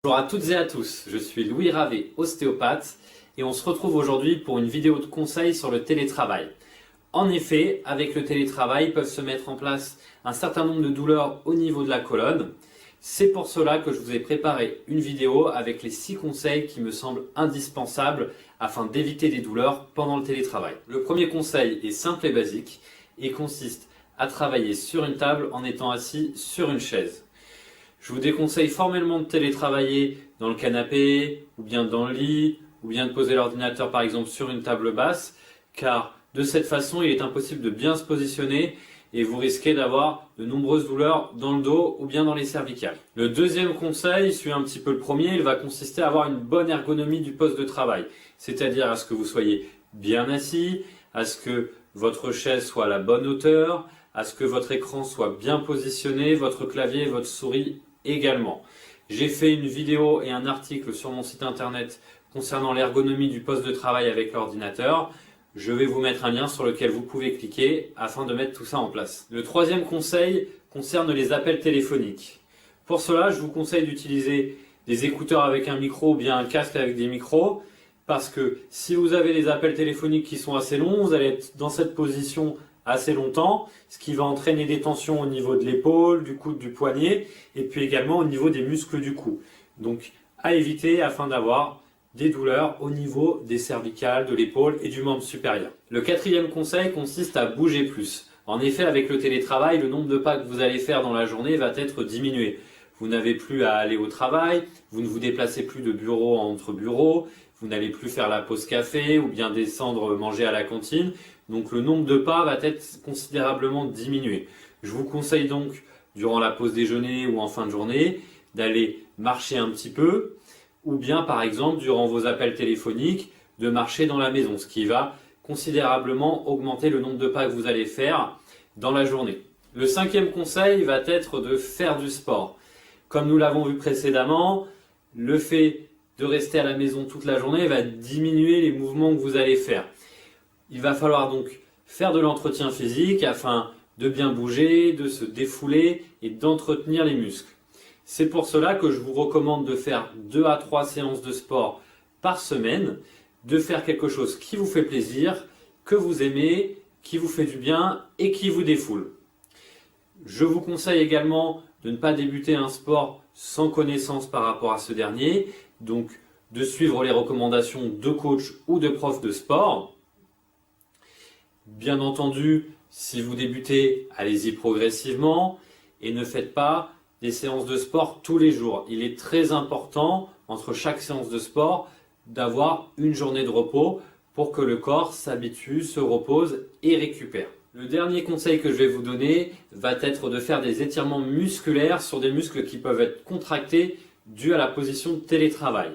Bonjour à toutes et à tous, je suis Louis Ravet, ostéopathe, et on se retrouve aujourd'hui pour une vidéo de conseil sur le télétravail. En effet, avec le télétravail, peuvent se mettre en place un certain nombre de douleurs au niveau de la colonne. C'est pour cela que je vous ai préparé une vidéo avec les 6 conseils qui me semblent indispensables afin d'éviter des douleurs pendant le télétravail. Le premier conseil est simple et basique et consiste à travailler sur une table en étant assis sur une chaise. Je vous déconseille formellement de télétravailler dans le canapé, ou bien dans le lit, ou bien de poser l'ordinateur par exemple sur une table basse, car de cette façon il est impossible de bien se positionner et vous risquez d'avoir de nombreuses douleurs dans le dos ou bien dans les cervicales. Le deuxième conseil suit un petit peu le premier, il va consister à avoir une bonne ergonomie du poste de travail, c'est-à-dire à ce que vous soyez bien assis, à ce que votre chaise soit à la bonne hauteur, à ce que votre écran soit bien positionné, votre clavier et votre souris également. J'ai fait une vidéo et un article sur mon site internet concernant l'ergonomie du poste de travail avec l'ordinateur. Je vais vous mettre un lien sur lequel vous pouvez cliquer afin de mettre tout ça en place. Le troisième conseil concerne les appels téléphoniques. Pour cela, je vous conseille d'utiliser des écouteurs avec un micro ou bien un casque avec des micros, parce que si vous avez des appels téléphoniques qui sont assez longs, vous allez être dans cette position assez longtemps, ce qui va entraîner des tensions au niveau de l'épaule, du coude, du poignet, et puis également au niveau des muscles du cou. Donc à éviter afin d'avoir des douleurs au niveau des cervicales, de l'épaule et du membre supérieur. Le quatrième conseil consiste à bouger plus. En effet, avec le télétravail, le nombre de pas que vous allez faire dans la journée va être diminué. Vous n'avez plus à aller au travail, vous ne vous déplacez plus de bureau entre bureaux, vous n'allez plus faire la pause café ou bien descendre manger à la cantine. Donc le nombre de pas va être considérablement diminué. Je vous conseille donc, durant la pause déjeuner ou en fin de journée, d'aller marcher un petit peu, ou bien par exemple, durant vos appels téléphoniques, de marcher dans la maison, ce qui va considérablement augmenter le nombre de pas que vous allez faire dans la journée. Le cinquième conseil va être de faire du sport. Comme nous l'avons vu précédemment, le fait de rester à la maison toute la journée va diminuer les mouvements que vous allez faire. Il va falloir donc faire de l'entretien physique afin de bien bouger, de se défouler et d'entretenir les muscles. C'est pour cela que je vous recommande de faire 2 à 3 séances de sport par semaine, de faire quelque chose qui vous fait plaisir, que vous aimez, qui vous fait du bien et qui vous défoule. Je vous conseille également de ne pas débuter un sport sans connaissance par rapport à ce dernier, donc de suivre les recommandations de coach ou de prof de sport. Bien entendu, si vous débutez, allez-y progressivement et ne faites pas des séances de sport tous les jours. Il est très important, entre chaque séance de sport, d'avoir une journée de repos pour que le corps s'habitue, se repose et récupère. Le dernier conseil que je vais vous donner va être de faire des étirements musculaires sur des muscles qui peuvent être contractés dû à la position de télétravail.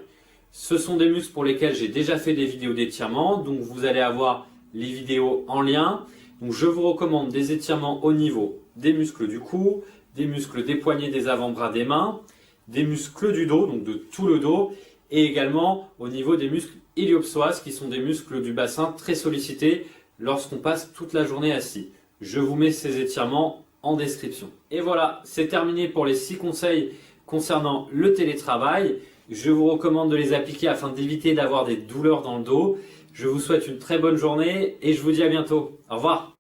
Ce sont des muscles pour lesquels j'ai déjà fait des vidéos d'étirement, donc vous allez avoir les vidéos en lien. Donc je vous recommande des étirements au niveau des muscles du cou, des muscles des poignets, des avant-bras, des mains, des muscles du dos, donc de tout le dos, et également au niveau des muscles iliopsoas, qui sont des muscles du bassin très sollicités lorsqu'on passe toute la journée assis. Je vous mets ces étirements en description. Et voilà, c'est terminé pour les 6 conseils concernant le télétravail. Je vous recommande de les appliquer afin d'éviter d'avoir des douleurs dans le dos. Je vous souhaite une très bonne journée et je vous dis à bientôt. Au revoir.